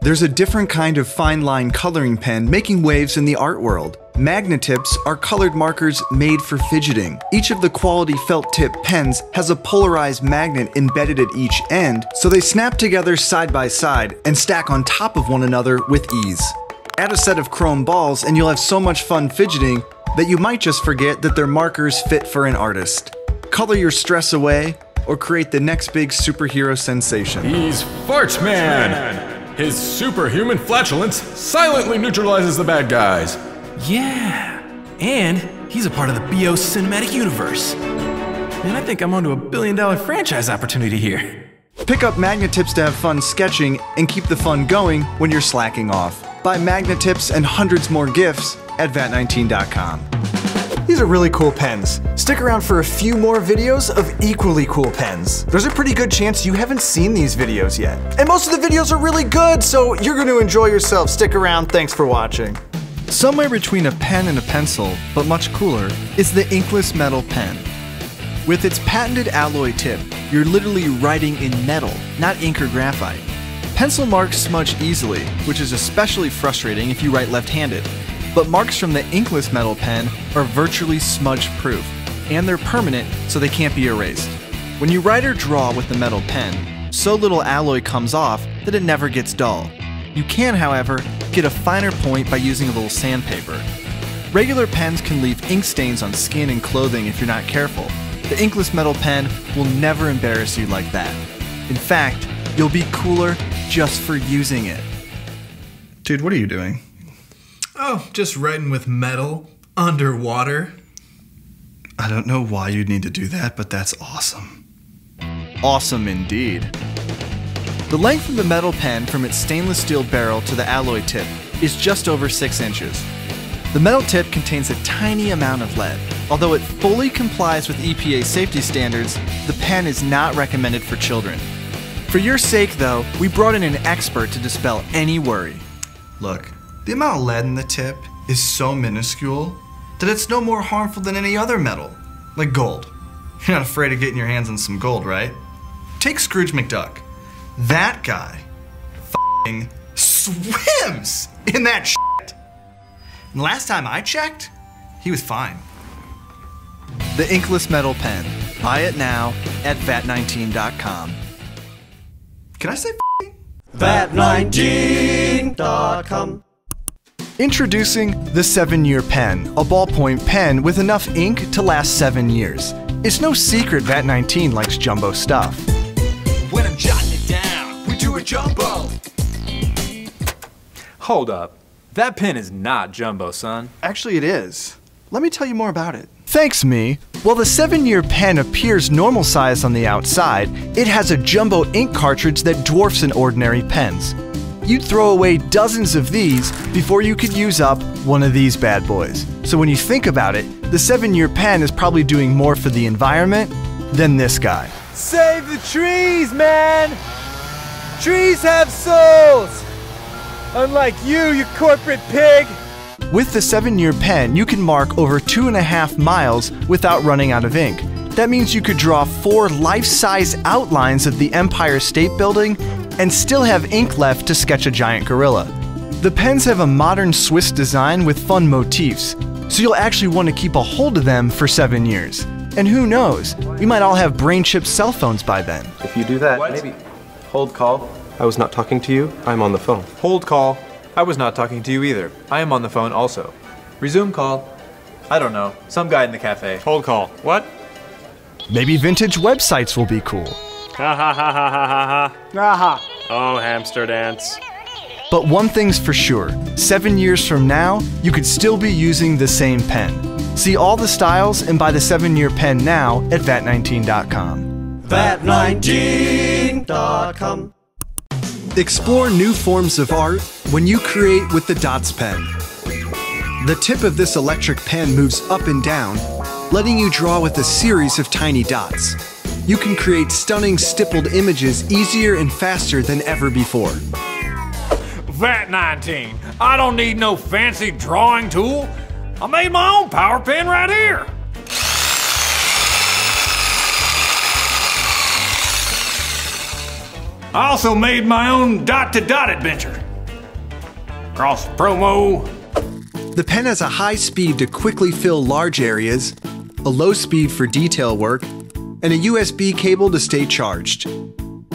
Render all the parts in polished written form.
There's a different kind of fine line coloring pen making waves in the art world. Magnetips are colored markers made for fidgeting. Each of the quality felt tip pens has a polarized magnet embedded at each end, so they snap together side by side and stack on top of one another with ease. Add a set of chrome balls and you'll have so much fun fidgeting that you might just forget that they're markers fit for an artist. Color your stress away or create the next big superhero sensation. He's Fart Man! His superhuman flatulence silently neutralizes the bad guys. Yeah, and he's a part of the BO cinematic universe. Man, I think I'm onto $1 billion franchise opportunity here. Pick up Magnetips to have fun sketching and keep the fun going when you're slacking off. Buy Magnetips and hundreds more gifts at vat19.com. These are really cool pens. Stick around for a few more videos of equally cool pens. There's a pretty good chance you haven't seen these videos yet. And most of the videos are really good, so you're going to enjoy yourself. Stick around. Thanks for watching. Somewhere between a pen and a pencil, but much cooler, is the Inkless Metal Pen. With its patented alloy tip, you're literally writing in metal, not ink or graphite. Pencil marks smudge easily, which is especially frustrating if you write left-handed. But marks from the Inkless Metal Pen are virtually smudge-proof, and they're permanent, so they can't be erased. When you write or draw with the metal pen, so little alloy comes off that it never gets dull. You can, however, get a finer point by using a little sandpaper. Regular pens can leave ink stains on skin and clothing if you're not careful. The Inkless Metal Pen will never embarrass you like that. In fact, you'll be cooler just for using it. Dude, what are you doing? Oh, just writing with metal underwater. I don't know why you'd need to do that, but that's awesome. Awesome indeed. The length of the metal pen from its stainless steel barrel to the alloy tip is just over 6 inches. The metal tip contains a tiny amount of lead. Although it fully complies with EPA safety standards, the pen is not recommended for children. For your sake, though, we brought in an expert to dispel any worry. Look, the amount of lead in the tip is so minuscule that it's no more harmful than any other metal, like gold. You're not afraid of getting your hands on some gold, right? Take Scrooge McDuck. That guy f***ing swims in that shit. And last time I checked, he was fine. The Inkless Metal Pen. Buy it now at vat19.com. Can I say f***ing? vat19.com. Introducing the 7-Year Pen, a ballpoint pen with enough ink to last 7 years. It's no secret Vat19 likes jumbo stuff. When I'm jotting it down, we do a jumbo. Hold up. That pen is not jumbo, son. Actually, it is. Let me tell you more about it. Thanks, me. While the 7-Year Pen appears normal size on the outside, it has a jumbo ink cartridge that dwarfs an ordinary pen's. You'd throw away dozens of these before you could use up one of these bad boys. So when you think about it, the 7-Year Pen is probably doing more for the environment than this guy. Save the trees, man! Trees have souls! Unlike you corporate pig! With the 7-Year Pen, you can mark over 2.5 miles without running out of ink. That means you could draw 4 life-size outlines of the Empire State Building and still have ink left to sketch a giant gorilla. The pens have a modern Swiss design with fun motifs, so you'll actually want to keep a hold of them for 7 years. And who knows, we might all have brain-chip cell phones by then. If you do that, maybe. Hold call. I was not talking to you. I'm on the phone. Hold call. I was not talking to you either. I am on the phone also. Resume call. I don't know. Some guy in the cafe. Hold call. What? Maybe vintage websites will be cool. Ha ha ha ha ha ha ha. Aha. Oh, hamster dance. But one thing's for sure, 7 years from now, you could still be using the same pen. See all the styles and buy the 7-Year Pen now at vat19.com. vat19.com. Explore new forms of art when you create with the DotsPen. The tip of this electric pen moves up and down, letting you draw with a series of tiny dots. You can create stunning stippled images easier and faster than ever before. Vat19, I don't need no fancy drawing tool. I made my own power pen right here. I also made my own dot-to-dot adventure. Cross promo. The pen has a high speed to quickly fill large areas, a low speed for detail work, and a USB cable to stay charged.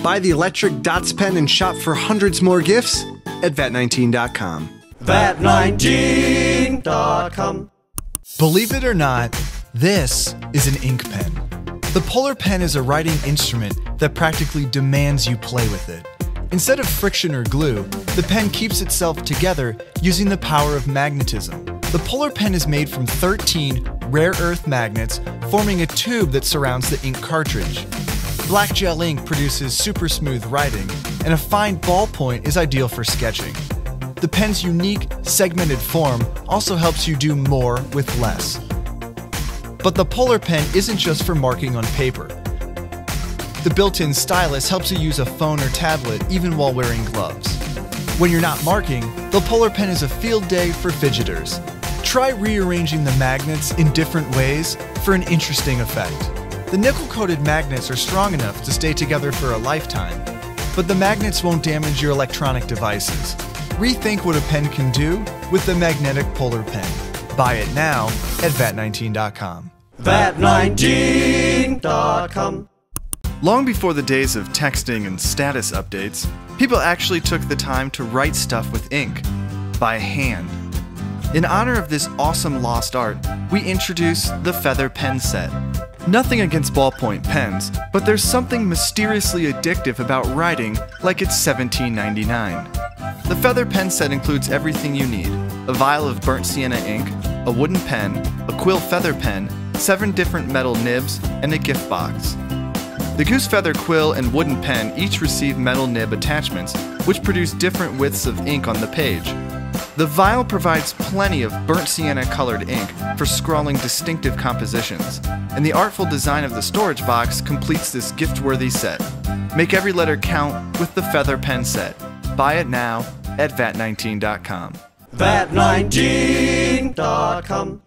Buy the electric DotsPen and shop for hundreds more gifts at vat19.com. vat19.com. Believe it or not, this is an ink pen. The Polar Pen is a writing instrument that practically demands you play with it. Instead of friction or glue, the pen keeps itself together using the power of magnetism. The Polar Pen is made from 13 rare earth magnets forming a tube that surrounds the ink cartridge. Black gel ink produces super smooth writing, and a fine ballpoint is ideal for sketching. The pen's unique, segmented form also helps you do more with less. But the Polar Pen isn't just for marking on paper. The built-in stylus helps you use a phone or tablet even while wearing gloves. When you're not marking, the Polar Pen is a field day for fidgeters. Try rearranging the magnets in different ways for an interesting effect. The nickel-coated magnets are strong enough to stay together for a lifetime, but the magnets won't damage your electronic devices. Rethink what a pen can do with the magnetic Polar Pen. Buy it now at vat19.com. vat19.com. Long before the days of texting and status updates, people actually took the time to write stuff with ink, by hand. In honor of this awesome lost art, we introduce the Feather Pen Set. Nothing against ballpoint pens, but there's something mysteriously addictive about writing like it's $17.99. The Feather Pen Set includes everything you need: a vial of burnt sienna ink, a wooden pen, a quill feather pen, 7 different metal nibs, and a gift box. The goose feather quill and wooden pen each receive metal nib attachments, which produce different widths of ink on the page. The vial provides plenty of burnt sienna colored ink for scrawling distinctive compositions, and the artful design of the storage box completes this gift-worthy set. Make every letter count with the Feather Pen Set. Buy it now at vat19.com. vat19.com.